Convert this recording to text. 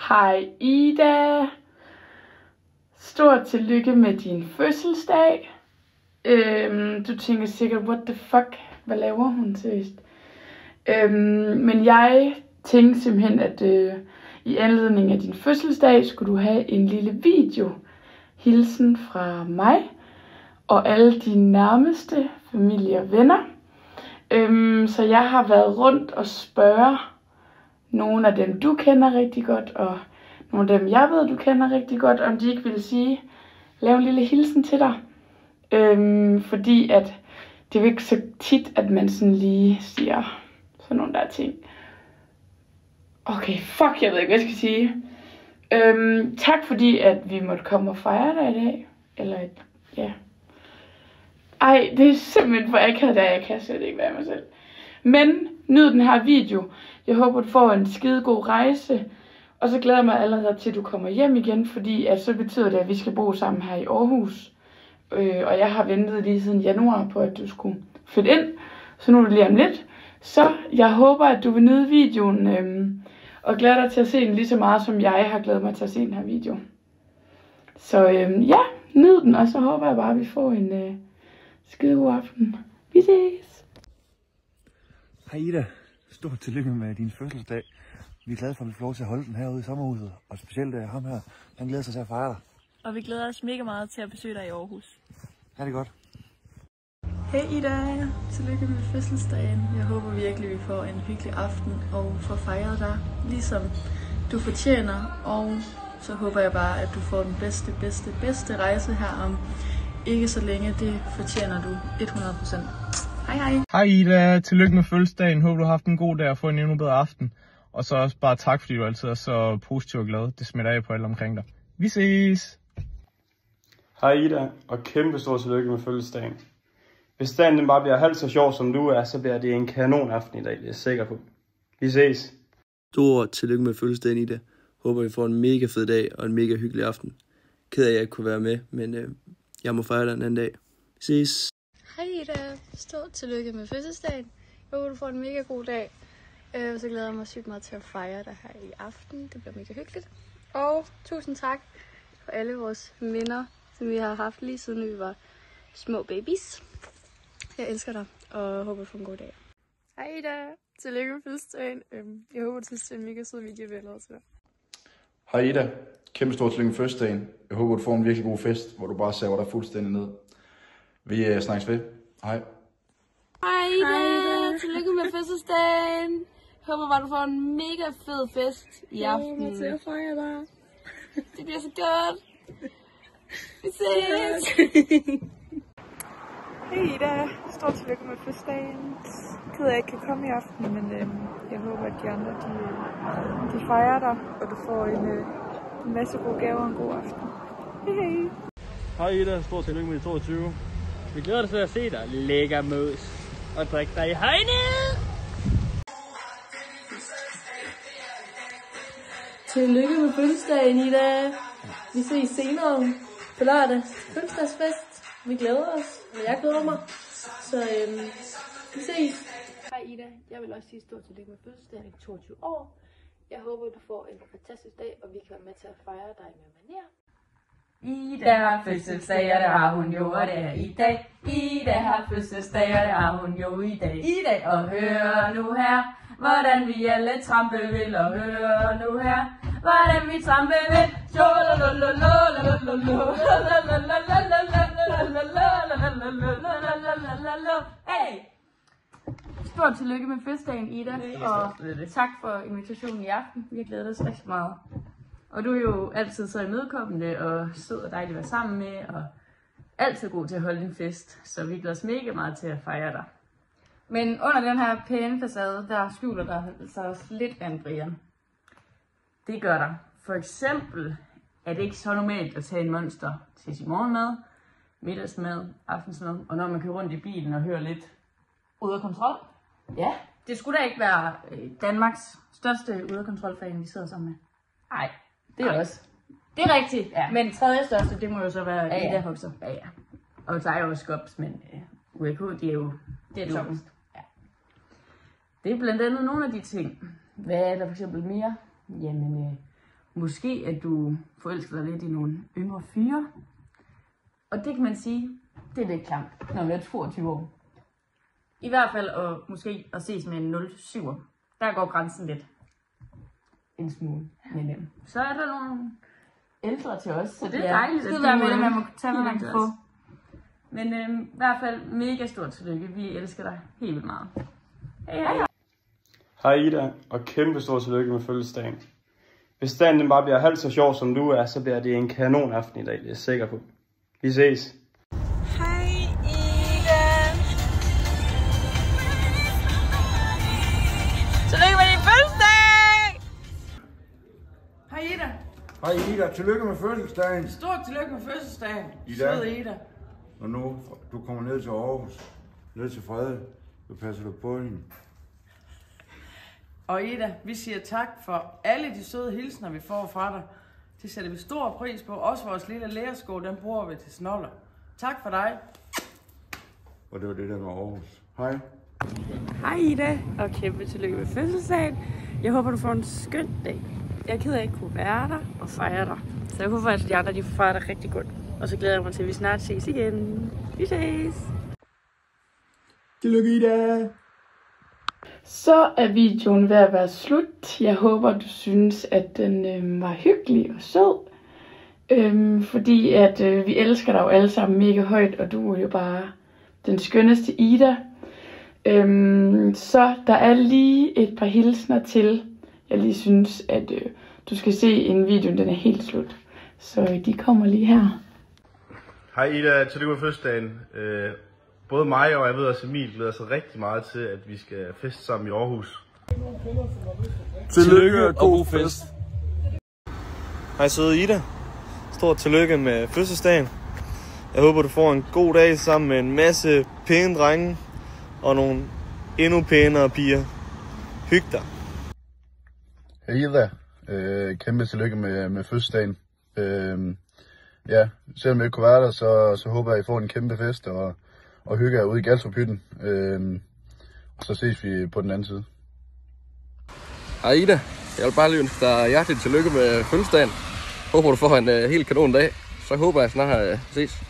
Hej Ida. Stort tillykke med din fødselsdag. Du tænker sikkert, what the fuck, hvad laver hun seriøst? Men jeg tænkte simpelthen, at i anledning af din fødselsdag, skulle du have en lille video. Hilsen fra mig og alle dine nærmeste familie og venner. Så jeg har været rundt og spørge nogle af dem, du kender rigtig godt, og nogle af dem, jeg ved, du kender rigtig godt, om de ikke ville lave en lille hilsen til dig. Fordi at det er jo ikke så tit, at man sådan lige siger sådan nogle der ting. Okay, fuck, jeg ved ikke, hvad jeg skal sige. Tak fordi, at vi måtte komme og fejre dig i dag. Eller, ja. Ej, det er simpelthen for akavet, der jeg kan slet ikke være mig selv. Men nyd den her video. Jeg håber, du får en skide god rejse. Og så glæder jeg mig allerede til, at du kommer hjem igen. Fordi at så betyder det, at vi skal bo sammen her i Aarhus. Og jeg har ventet lige siden januar på, at du skulle flytte ind. Så nu er det lige om lidt. Så jeg håber, at du vil nyde videoen. Og glæder dig til at se den lige så meget, som jeg har glædet mig til at se den her video. Så ja, nyd den. Og så håber jeg bare, at vi får en skide god aften. Vi ses. Hej Ida. Stort tillykke med din fødselsdag. Vi er glade for, at vi får lov til at holde den herude i sommerhuset. Og specielt ham her, han glæder sig til at fejre dig. Og vi glæder os mega meget til at besøge dig i Aarhus. Ha' det godt. Hej Ida, tillykke med fødselsdagen. Jeg håber virkelig, vi får en hyggelig aften og får fejret dig, ligesom du fortjener. Og så håber jeg bare, at du får den bedste rejse her om ikke så længe. Det fortjener du 100%. Hej hej. Hej Ida, tillykke med fødselsdagen. Håber du har haft en god dag og fået en endnu bedre aften. Og så også bare tak, fordi du altid er så positiv og glad. Det smitter af på alle omkring dig. Vi ses! Hej Ida, og kæmpe stor tillykke med fødselsdagen. Hvis dagen den bare bliver halvt så sjov som du er, så bliver det en kanon aften i dag, det er jeg sikker på. Vi ses! Stort tillykke med fødselsdagen, Ida. Håber vi får en mega fed dag og en mega hyggelig aften. Ked af, at jeg ikke kunne være med, men jeg må fejre dig en anden dag. Vi ses! Hej Ida, stort tillykke med fødselsdagen. Jeg håber, du får en mega god dag. Så glæder jeg mig sygt meget til at fejre dig her i aften. Det bliver mega hyggeligt. Og tusind tak for alle vores minder, som vi har haft lige siden vi var små babies. Jeg elsker dig, og håber, du får en god dag. Hej Ida, tillykke med fødselsdagen. Jeg håber, du synes, det er en mega sød video, vi har lavet til dig. Hej Ida, kæmpe stort tillykke med fødselsdagen. Jeg håber, du får en virkelig god fest, hvor du bare saver dig fuldstændig ned. Vi snakkes ved. Hej. Hej Ida, tillykke med fødselsdagen. Jeg håber bare, du får en mega fed fest i aften. Jeg til at fejre dig. Det bliver så godt. Vi ses. Hej Ida, stort tillykke med fødselsdagen. Ked af, at jeg ikke kan komme i aften, men jeg håber, at de andre de fejrer dig, og du får en masse gode gaver og en god aften. Hej. Hej Ida, stort tillykke med 22. Vi glæder os til at se dig, lækker møs, og drikke dig i hegnet. Tillykke med fødselsdagen, Ida. Vi ses senere på lørdag. Fødselsdagsfest. Vi glæder os, og jeg glæder mig. Så vi ses. Hej Ida, jeg vil også sige stort tillykke med fødselsdagen i 22 år. Jeg håber, du får en fantastisk dag, og vi kan være med til at fejre dig med manér. Ida har fødselsdag, og det har hun jo, og det er i dag. Ida har fødselsdag, og det har hun jo i dag. I dag, og hør nu her, hvordan vi alle trampe vil, og hør nu her, hvordan vi trampe vil. Hey! Stort tillykke med fødselsdagen, Ida, og tak for invitationen i aften. Vi har glædet os rigtig meget. Og du er jo altid så imødekommende og sød og dejlig at være sammen med, og altid god til at holde din fest. Så vi glæder os mega meget til at fejre dig. Men under den her pæne facade, der skjuler der så også lidt af en Brian. Det gør der. For eksempel er det ikke så normalt at tage en Monster til sin morgenmad, middagsmad, aftensmad, og når man kører rundt i bilen og hører lidt ude af kontrol. Ja, det skulle da ikke være Danmarks største ude af kontrolfan, vi sidder sammen med. Nej, det er også. Det er rigtigt, ja. Men tredje største, det må jo så være Ida Huxer. Ja, ja. Og så er jo også Skops, men UAK, det er jo toppest. Ja. Det er blandt andet nogle af de ting. Hvad er der for eksempel mere? Jamen, Måske at du forelsker dig lidt i nogle yngre fyre. Og det kan man sige, det er lidt klamt, når vi er 22 år. I hvert fald måske at ses med en 07'er. Der går grænsen lidt. En smule. Men så er der nogle ældre til os. Så det er dejligt. Det skal være med det, man må tage, hvad man kan få. Men i hvert fald mega stort tillykke. Vi elsker dig helt vildt meget. Hej. Hej Ida, og kæmpe stort tillykke med fødselsdagen. Hvis dagen den bare bliver halvt så sjov som du er, så bliver det en kanon aften i dag, det er jeg sikker på. Vi ses. Hej Ida. Tillykke med din fødselsdag! Hej Ida. Hej Ida, tillykke med fødselsdagen. Stort tillykke med fødselsdagen. Ida. Ida. Og nu du kommer ned til Aarhus, ned til Frede, så passer du på hende. Og Ida, vi siger tak for alle de søde hilsner, vi får fra dig. Det sætter vi stor pris på. Også vores lille lærersko, den bruger vi til snoller. Tak for dig. Og det var det der med Aarhus. Hej. Hej Ida, og kæmpe tillykke med fødselsdagen. Jeg håber, du får en skøn dag. Jeg er ked af, at jeg ikke kunne være der og fejre dig. Så jeg håber, at de andre får fejre dig rigtig godt. Og så glæder jeg mig til, at vi snart ses igen. Vi ses! Tillykke Ida! Så er videoen ved at være slut. Jeg håber, du synes, at den var hyggelig og sød. Fordi at vi elsker dig jo alle sammen mega højt, og du er jo bare den skønneste Ida. Så der er lige et par hilsner til. Jeg lige synes, at du skal se, inden videoen den er helt slut. Så de kommer lige her. Hej Ida, tillykke med fødselsdagen. Både mig og jeg ved også Emil glæder sig rigtig meget til, at vi skal feste sammen i Aarhus. Tillykke og god fest. Hej søde Ida. Stort tillykke med fødselsdagen. Jeg håber du får en god dag sammen med en masse pæne drenge og nogle endnu pænere piger. Hyg dig. Hej Ida. Kæmpe tillykke med fødselsdagen. Ja, selvom jeg ikke kunne være der, så håber jeg, at I får en kæmpe fest og hygge jer ude i Galtrup-hytten. Og så ses vi på den anden side. Hej Ida. Jeg vil bare lige ønske dig hjerteligt tillykke med fødselsdagen. Håber du får en helt kanon dag. Så håber jeg snart ses.